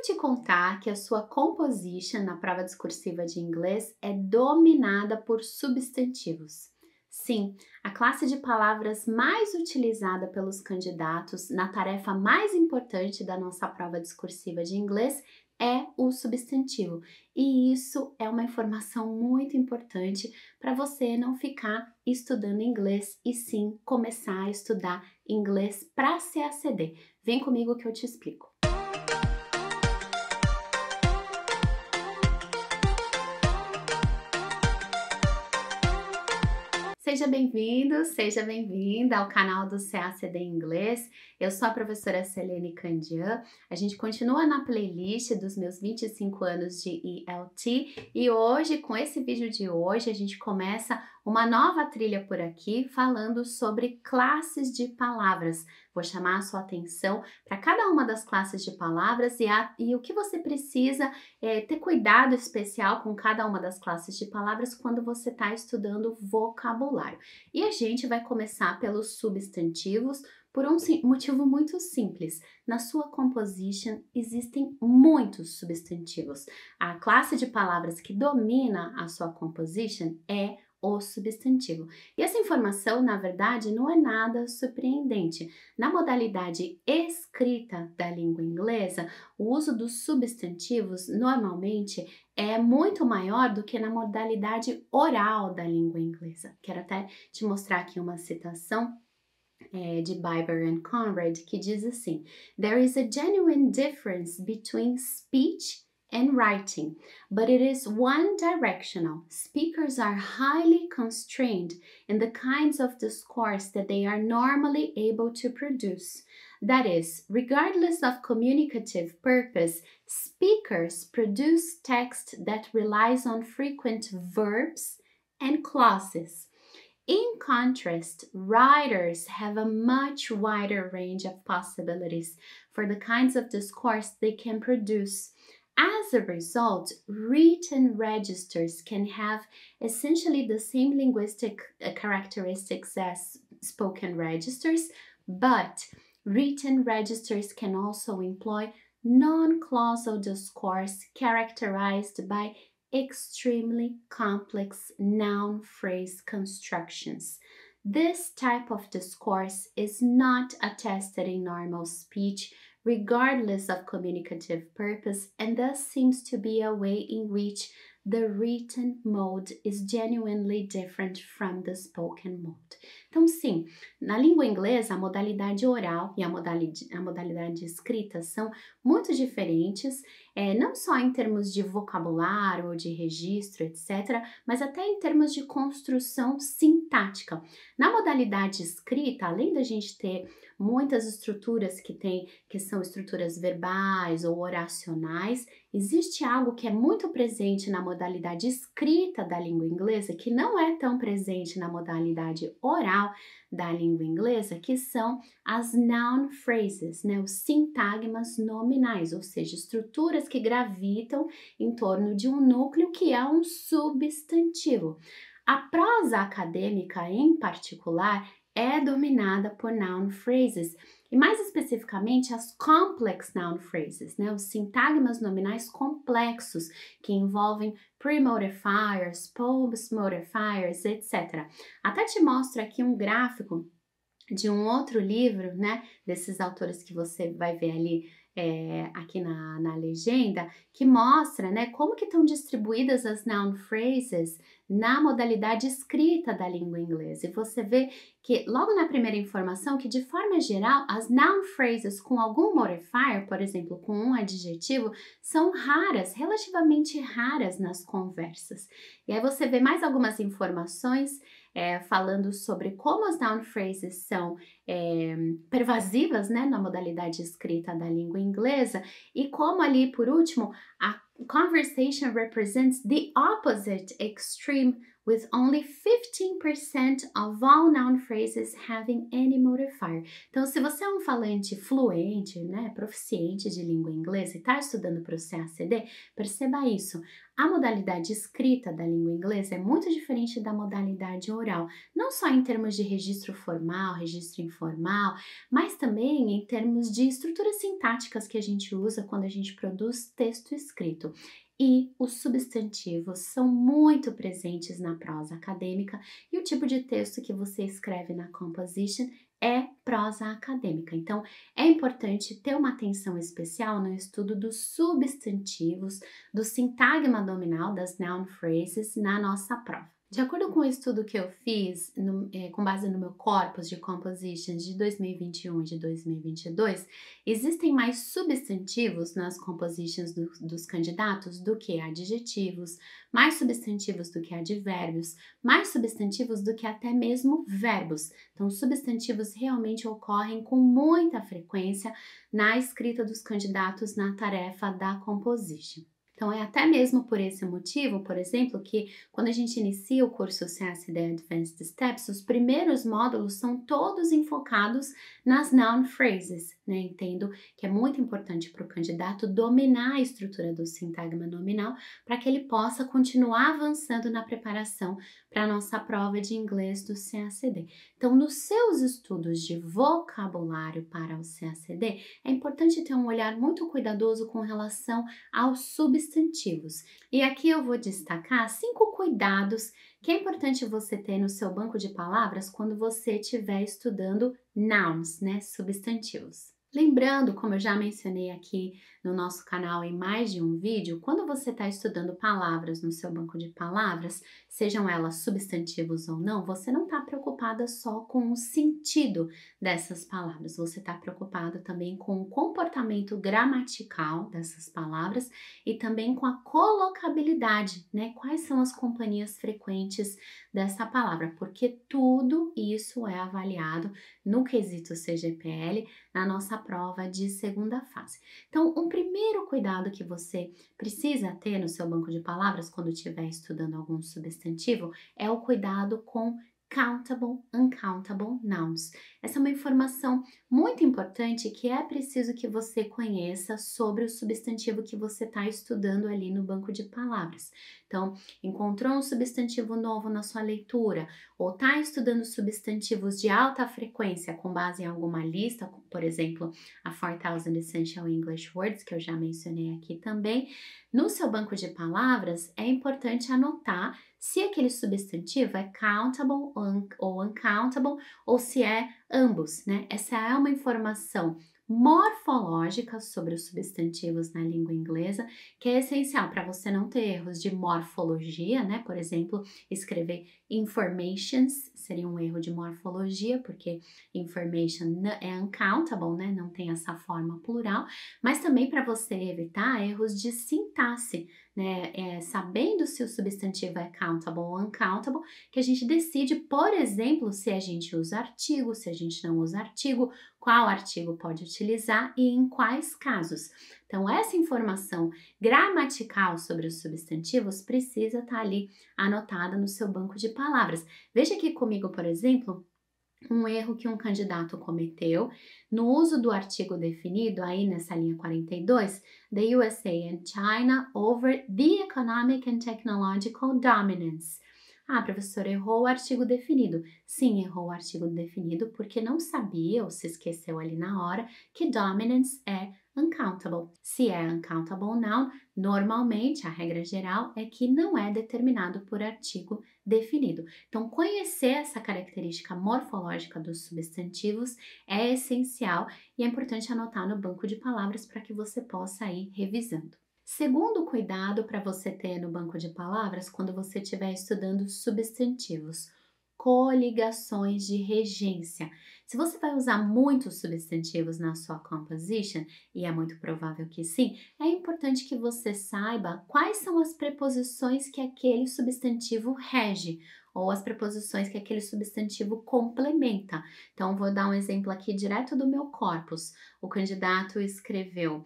eu te contar que a sua composition na prova discursiva de inglês é dominada por substantivos? Sim, a classe de palavras mais utilizada pelos candidatos na tarefa mais importante da nossa prova discursiva de inglês é o substantivo. E isso é uma informação muito importante para você não ficar estudando inglês e sim começar a estudar inglês para CACD. Vem comigo que eu te explico. Seja bem-vindo, seja bem-vinda ao canal do CACD Inglês. Eu sou a professora Selene Candian. A gente continua na playlist dos meus 25 anos de ELT e hoje, com esse vídeo de hoje, a gente começa uma nova trilha por aqui falando sobre classes de palavras. Vou chamar a sua atenção para cada uma das classes de palavras e o que você precisa ter cuidado especial com cada uma das classes de palavras quando você está estudando vocabulário. E a gente vai começar pelos substantivos por um motivo muito simples. Na sua composition existem muitos substantivos. A classe de palavras que domina a sua composition é o substantivo. E essa informação, na verdade, não é nada surpreendente. Na modalidade escrita da língua inglesa, o uso dos substantivos normalmente é muito maior do que na modalidade oral da língua inglesa. Quero até te mostrar aqui uma citação de Biber and Conrad que diz assim: "There is a genuine difference between speech and writing, but it is one directional. Speakers are highly constrained in the kinds of discourse that they are normally able to produce. That is, regardless of communicative purpose, speakers produce text that relies on frequent verbs and clauses. In contrast, writers have a much wider range of possibilities for the kinds of discourse they can produce. As a result, written registers can have essentially the same linguistic characteristics as spoken registers, but written registers can also employ non-clausal discourse characterized by extremely complex noun phrase constructions. This type of discourse is not attested in normal speech, regardless of communicative purpose, and thus seems to be a way in which the written mode is genuinely different from the spoken mode." Então, sim, na língua inglesa, a modalidade oral e a modalidade escrita são muito diferentes, não só em termos de vocabulário ou de registro, etc., mas até em termos de construção sintática. Na modalidade escrita, além da gente ter muitas estruturas que são estruturas verbais ou oracionais, existe algo que é muito presente na modalidade escrita da língua inglesa, que não é tão presente na modalidade oral da língua inglesa, que são as noun phrases, né? Os sintagmas nominais, ou seja, estruturas que gravitam em torno de um núcleo que é um substantivo. A prosa acadêmica, em particular, é dominada por noun phrases, e mais especificamente as complex noun phrases, né? Os sintagmas nominais complexos que envolvem pre-modifiers, post-modifiers, etc. Até te mostro aqui um gráfico de um outro livro, né? Desses autores que você vai ver ali aqui na legenda, que mostra, né, como que estão distribuídas as noun phrases na modalidade escrita da língua inglesa. E você vê que logo na primeira informação que, de forma geral, as noun phrases com algum modifier, por exemplo, com um adjetivo, são raras, relativamente raras nas conversas. E aí você vê mais algumas informações falando sobre como as noun phrases são pervasivas, né, na modalidade escrita da língua inglesa, e como ali, por último, conversation represents the opposite extreme with only 15% of all noun phrases having any modifier. Então, se você é um falante fluente, né, proficiente de língua inglesa e está estudando para o CACD, perceba isso. A modalidade escrita da língua inglesa é muito diferente da modalidade oral, não só em termos de registro formal, registro informal, mas também em termos de estruturas sintáticas que a gente usa quando a gente produz texto escrito. E os substantivos são muito presentes na prosa acadêmica e o tipo de texto que você escreve na composition é prosa acadêmica. Então, é importante ter uma atenção especial no estudo dos substantivos, do sintagma nominal das noun phrases na nossa prova. De acordo com o estudo que eu fiz, com base no meu corpus de compositions de 2021 e de 2022, existem mais substantivos nas compositions dos candidatos do que adjetivos, mais substantivos do que advérbios, mais substantivos do que até mesmo verbos. Então, substantivos realmente ocorrem com muita frequência na escrita dos candidatos na tarefa da composition. Então, é até mesmo por esse motivo, por exemplo, que quando a gente inicia o curso CACD Advanced Steps, os primeiros módulos são todos enfocados nas noun phrases, né? Entendo que é muito importante para o candidato dominar a estrutura do sintagma nominal para que ele possa continuar avançando na preparação para a nossa prova de inglês do CACD. Então, nos seus estudos de vocabulário para o CACD, é importante ter um olhar muito cuidadoso com relação aos substantivos. E aqui eu vou destacar 5 cuidados que é importante você ter no seu banco de palavras quando você estiver estudando nouns, né, substantivos. Lembrando, como eu já mencionei aqui no nosso canal em mais de um vídeo, quando você está estudando palavras no seu banco de palavras, sejam elas substantivos ou não, você não está preocupada só com o sentido dessas palavras, você está preocupada também com o comportamento gramatical dessas palavras e também com a colocabilidade, né? Quais são as companhias frequentes dessa palavra, porque tudo isso é avaliado no quesito CGPL na nossa prova de segunda fase. Então, um primeiro cuidado que você precisa ter no seu banco de palavras quando estiver estudando algum substantivo é o cuidado com countable, uncountable nouns. Essa é uma informação muito importante que é preciso que você conheça sobre o substantivo que você está estudando ali no banco de palavras. Então, encontrou um substantivo novo na sua leitura ou está estudando substantivos de alta frequência com base em alguma lista, por exemplo, a 4,000 Essential English Words, que eu já mencionei aqui também, no seu banco de palavras é importante anotar se aquele substantivo é countable ou uncountable ou se é ambos, né? Essa é uma informação morfológica sobre os substantivos na língua inglesa, que é essencial para você não ter erros de morfologia, né? Por exemplo, escrever informations seria um erro de morfologia, porque information é uncountable, né? Não tem essa forma plural, mas também para você evitar erros de sintaxe, né? Sabendo se o substantivo é countable ou uncountable, que a gente decide, por exemplo, se a gente usa artigo, se a gente não usa artigo, qual artigo pode utilizar e em quais casos. Então, essa informação gramatical sobre os substantivos precisa estar ali anotada no seu banco de palavras. Veja aqui comigo, por exemplo, um erro que um candidato cometeu no uso do artigo definido, aí nessa linha 42, the USA and China over the economic and technological dominance. Ah, professor, errou o artigo definido. Sim, errou o artigo definido porque não sabia ou se esqueceu ali na hora que dominance é uncountable. Se é uncountable noun, normalmente a regra geral é que não é determinado por artigo definido. Então, conhecer essa característica morfológica dos substantivos é essencial e é importante anotar no banco de palavras para que você possa ir revisando. Segundo cuidado para você ter no banco de palavras quando você estiver estudando substantivos, coligações de regência. Se você vai usar muitos substantivos na sua composition, e é muito provável que sim, é importante que você saiba quais são as preposições que aquele substantivo rege, ou as preposições que aquele substantivo complementa. Então, vou dar um exemplo aqui direto do meu corpus. O candidato escreveu: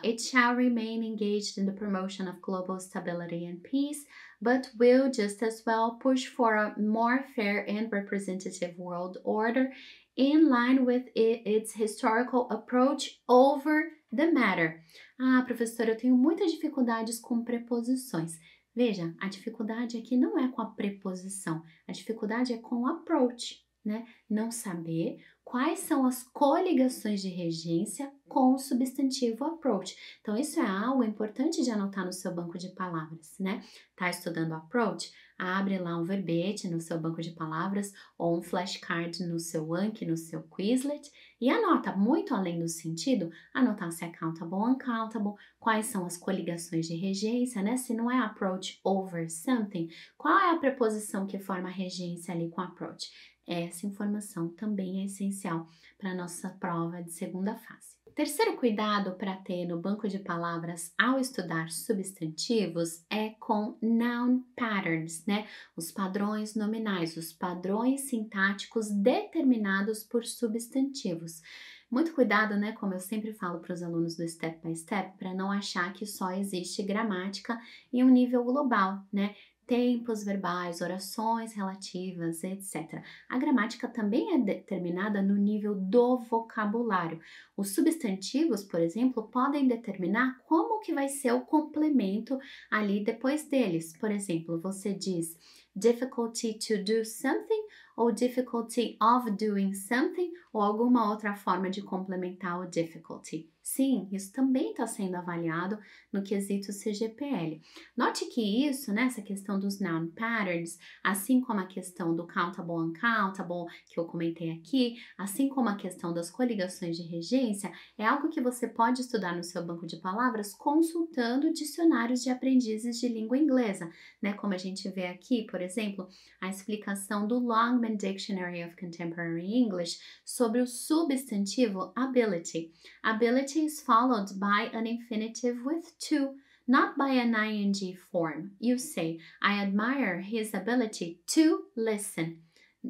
It shall remain engaged in the promotion of global stability and peace, but will just as well push for a more fair and representative world order in line with its historical approach over the matter. Ah, professora, eu tenho muitas dificuldades com preposições. Veja, a dificuldade aqui não é com a preposição, a dificuldade é com o approach, né? Não saber quais são as coligações de regência com o substantivo approach. Então, isso é algo importante de anotar no seu banco de palavras, né? Tá estudando approach? Abre lá um verbete no seu banco de palavras ou um flashcard no seu Anki, no seu Quizlet e anota, muito além do sentido, anotar se é countable ou uncountable, quais são as coligações de regência, né? Se não é approach over something, qual é a preposição que forma a regência ali com approach? Essa informação também é essencial para a nossa prova de segunda fase. Terceiro cuidado para ter no banco de palavras ao estudar substantivos é com noun patterns, né? Os padrões nominais, os padrões sintáticos determinados por substantivos. Muito cuidado, né? Como eu sempre falo para os alunos do Step by Step, para não achar que só existe gramática em um nível global, né? Tempos verbais, orações relativas, etc. A gramática também é determinada no nível do vocabulário. Os substantivos, por exemplo, podem determinar como que vai ser o complemento ali depois deles. Por exemplo, você diz difficulty to do something ou difficulty of doing something ou alguma outra forma de complementar o difficulty. Sim, isso também está sendo avaliado no quesito CGPL. Note que isso, né, essa questão dos noun patterns, assim como a questão do countable, uncountable, que eu comentei aqui, assim como a questão das coligações de regência, é algo que você pode estudar no seu banco de palavras consultando dicionários de aprendizes de língua inglesa, né, como a gente vê aqui, por exemplo, a explicação do Longman Dictionary of Contemporary English sobre o substantivo ability. Ability is followed by an infinitive with to, not by an ing form. You say, I admire his ability to listen.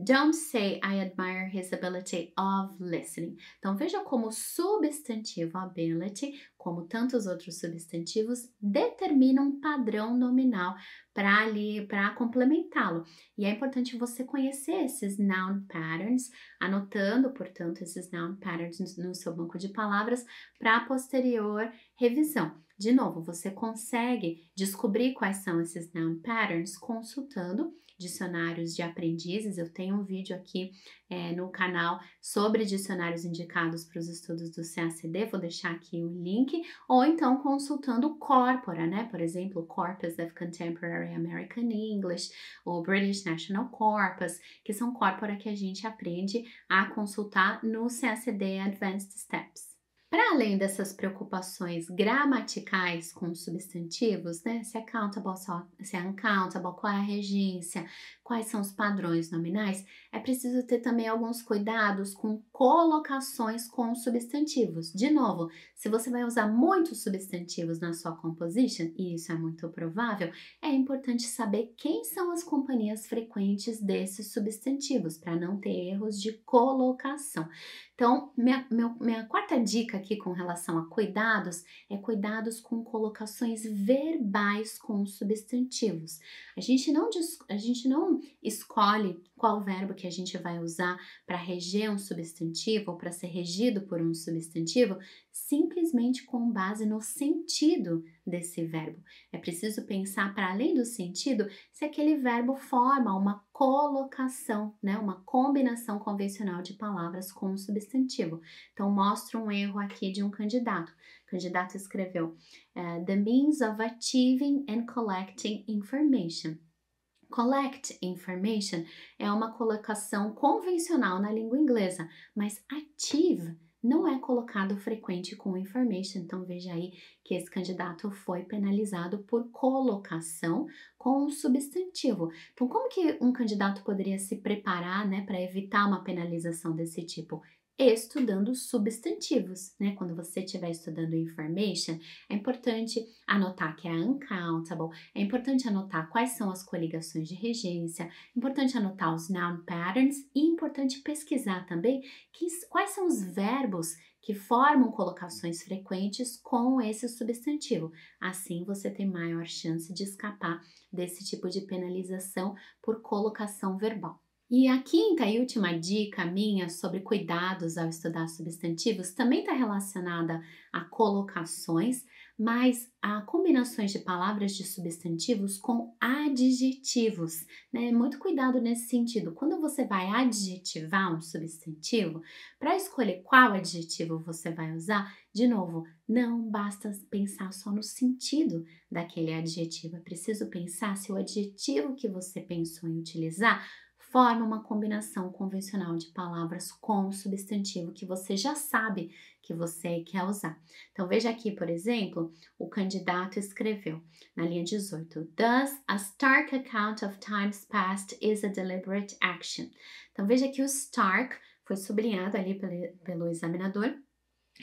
Don't say, I admire his ability of listening. Então, veja como o substantivo ability, como tantos outros substantivos, determina um padrão nominal para complementá-lo. E é importante você conhecer esses noun patterns, anotando, portanto, esses noun patterns no seu banco de palavras para a posterior revisão. De novo, você consegue descobrir quais são esses noun patterns consultando dicionários de aprendizes. Eu tenho um vídeo aqui no canal sobre dicionários indicados para os estudos do CACD, vou deixar aqui o link, ou então consultando o Corpora, né? Por exemplo, o Corpus of Contemporary American English, o British National Corpus, que são corpora que a gente aprende a consultar no CACD Advanced Steps. Para além dessas preocupações gramaticais com substantivos, né? Se é countable, se é uncountable, qual é a regência, quais são os padrões nominais, é preciso ter também alguns cuidados com colocações com substantivos. De novo, se você vai usar muitos substantivos na sua composition, e isso é muito provável, é importante saber quem são as companhias frequentes desses substantivos, para não ter erros de colocação. Então, minha quarta dica aqui com relação a cuidados é cuidados com colocações verbais com substantivos. A gente não escolhe qual verbo que a gente vai usar para reger um substantivo ou para ser regido por um substantivo simplesmente com base no sentido desse verbo. É preciso pensar, para além do sentido, se aquele verbo forma uma colocação, né? Uma combinação convencional de palavras com um substantivo. Então, mostra um erro aqui de um candidato. O candidato escreveu the means of achieving and collecting information. Collect information é uma colocação convencional na língua inglesa, mas achieve não é colocado frequente com information. Então, veja aí que esse candidato foi penalizado por colocação com um substantivo. Então, como que um candidato poderia se preparar, né, para evitar uma penalização desse tipo? estudando substantivos, né? Quando você estiver estudando information, é importante anotar que é uncountable, é importante anotar quais são as coligações de regência, é importante anotar os noun patterns e é importante pesquisar também quais são os verbos que formam colocações frequentes com esse substantivo. Assim, você tem maior chance de escapar desse tipo de penalização por colocação verbal. E a quinta e última dica minha sobre cuidados ao estudar substantivos também está relacionada a colocações, mas a combinações de palavras de substantivos com adjetivos, né? Muito cuidado nesse sentido. Quando você vai adjetivar um substantivo, para escolher qual adjetivo você vai usar, de novo, não basta pensar só no sentido daquele adjetivo. É preciso pensar se o adjetivo que você pensou em utilizar forma uma combinação convencional de palavras com o substantivo que você já sabe que você quer usar. Então, veja aqui, por exemplo, o candidato escreveu na linha 18: Thus, a stark account of times past is a deliberate action. Então, veja que o stark foi sublinhado ali pelo examinador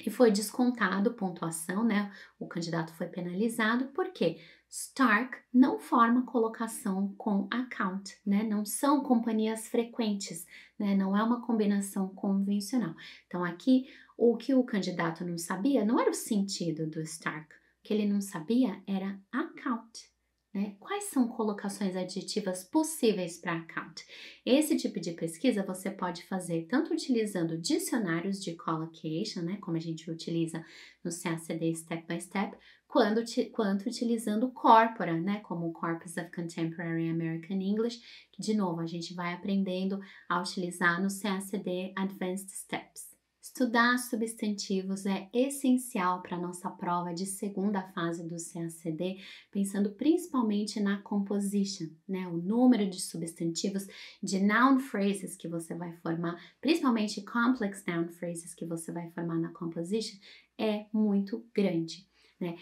e foi descontado pontuação, né? O candidato foi penalizado, por quê? Stark não forma colocação com account, né? Não são companhias frequentes, né? Não é uma combinação convencional. Então, aqui, o que o candidato não sabia não era o sentido do Stark. O que ele não sabia era account, né? Quais são colocações adjetivas possíveis para account? Esse tipo de pesquisa você pode fazer tanto utilizando dicionários de collocation, né? Como a gente utiliza no CACD Step by Step, quanto utilizando corpora, né, como o Corpus of Contemporary American English, que de novo a gente vai aprendendo a utilizar no CACD Advanced Steps. Estudar substantivos é essencial para a nossa prova de segunda fase do CACD, pensando principalmente na composition, né, o número de substantivos, de noun phrases que você vai formar, principalmente complex noun phrases que você vai formar na composition, é muito grande. Né?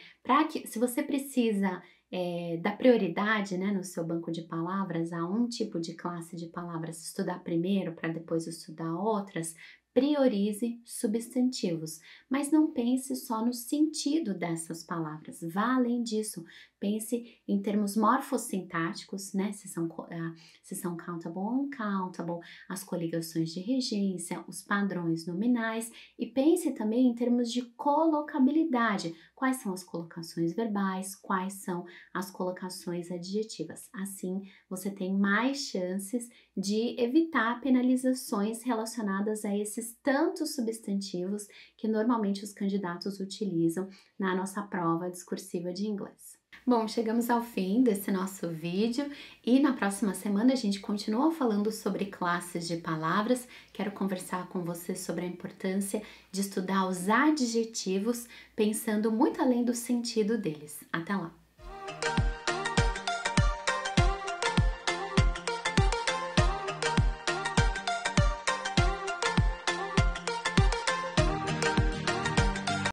Se você precisa dar prioridade, né, no seu banco de palavras a um tipo de classe de palavras, estudar primeiro para depois estudar outras, priorize substantivos, mas não pense só no sentido dessas palavras, vá além disso, pense em termos morfossintáticos, né, se são countable ou uncountable, as coligações de regência, os padrões nominais e pense também em termos de colocabilidade, quais são as colocações verbais, quais são as colocações adjetivas. Assim, você tem mais chances de evitar penalizações relacionadas a esses tantos substantivos que normalmente os candidatos utilizam na nossa prova discursiva de inglês. Bom, chegamos ao fim desse nosso vídeo e na próxima semana a gente continua falando sobre classes de palavras. Quero conversar com você sobre a importância de estudar os adjetivos, pensando muito além do sentido deles. Até lá!